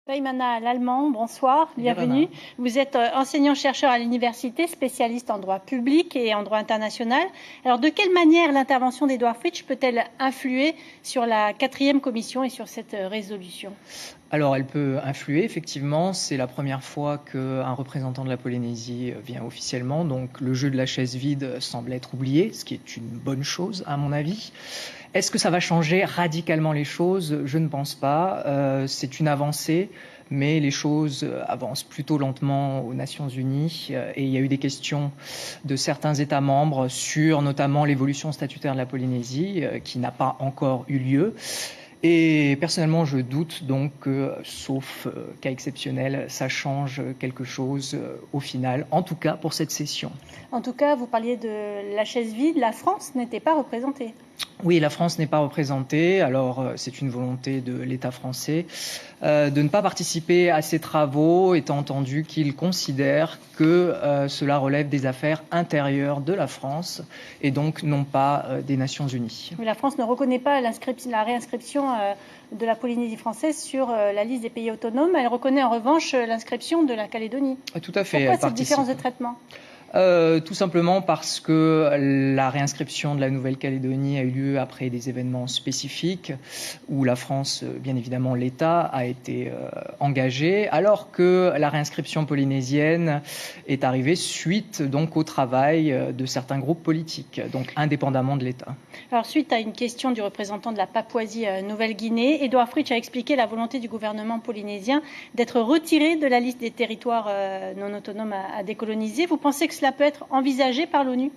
Raymana Lallemand, bonsoir, bienvenue. Vous êtes enseignant-chercheur à l'université, spécialiste en droit public et en droit international. Alors, de quelle manière l'intervention d'Edouard Fritch peut-elle influer sur la 4e commission et sur cette résolution ? Alors, elle peut influer, effectivement. C'est la première fois qu'un représentant de la Polynésie vient officiellement. Donc, le jeu de la chaise vide semble être oublié, ce qui est une bonne chose, à mon avis. Est-ce que ça va changer radicalement les choses ? Je ne pense pas. C'est une avancée, mais les choses avancent plutôt lentement aux Nations Unies. Et il y a eu des questions de certains États membres sur notamment l'évolution statutaire de la Polynésie, qui n'a pas encore eu lieu. Et personnellement, je doute donc que, sauf cas exceptionnel, ça change quelque chose au final, en tout cas pour cette session. En tout cas, vous parliez de la chaise vide, la France n'était pas représentée. Oui, la France n'est pas représentée. Alors, c'est une volonté de l'État français de ne pas participer à ces travaux, étant entendu qu'il considère que cela relève des affaires intérieures de la France et donc non pas des Nations Unies. Mais la France ne reconnaît pas la réinscription de la Polynésie française sur la liste des pays autonomes. Elle reconnaît en revanche l'inscription de la Calédonie. Tout à fait. Pourquoi cette différence de traitement ? Tout simplement parce que la réinscription de la Nouvelle-Calédonie a eu lieu après des événements spécifiques où la France, bien évidemment l'État, a été engagé, alors que la réinscription polynésienne est arrivée suite donc au travail de certains groupes politiques, donc indépendamment de l'État. Alors suite à une question du représentant de la Papouasie-Nouvelle-Guinée, Edouard Fritch a expliqué la volonté du gouvernement polynésien d'être retiré de la liste des territoires non autonomes à décoloniser. Vous pensez que cela peut être envisagé par l'ONU ?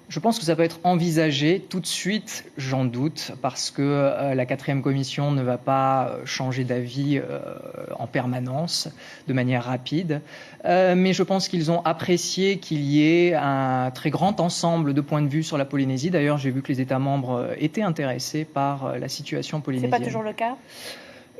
Je pense que ça peut être envisagé tout de suite, j'en doute, parce que la 4e commission ne va pas changer d'avis en permanence, de manière rapide. Mais je pense qu'ils ont apprécié qu'il y ait un très grand ensemble de points de vue sur la Polynésie. D'ailleurs, j'ai vu que les États membres étaient intéressés par la situation polynésienne. C'est pas toujours le cas ?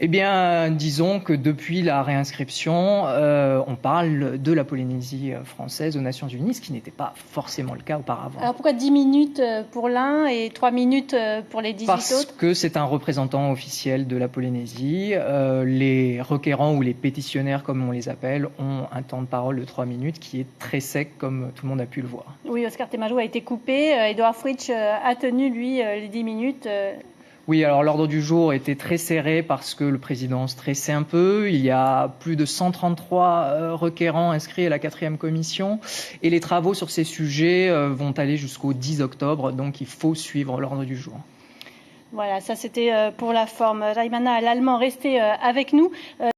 Eh bien, disons que depuis la réinscription, on parle de la Polynésie française aux Nations Unies, ce qui n'était pas forcément le cas auparavant. Alors pourquoi 10 minutes pour l'un et 3 minutes pour les 18 autres ? Parce que c'est un représentant officiel de la Polynésie. Les requérants ou les pétitionnaires, comme on les appelle, ont un temps de parole de 3 minutes qui est très sec, comme tout le monde a pu le voir. Oui, Oscar Temajo a été coupé. Edouard Fritch a tenu, lui, les 10 minutes. Oui, alors l'ordre du jour était très serré parce que le président stressait un peu. Il y a plus de 133 requérants inscrits à la 4e commission et les travaux sur ces sujets vont aller jusqu'au 10 octobre, donc il faut suivre l'ordre du jour. Voilà, ça c'était pour la forme. Raymana Lallemand, restez avec nous.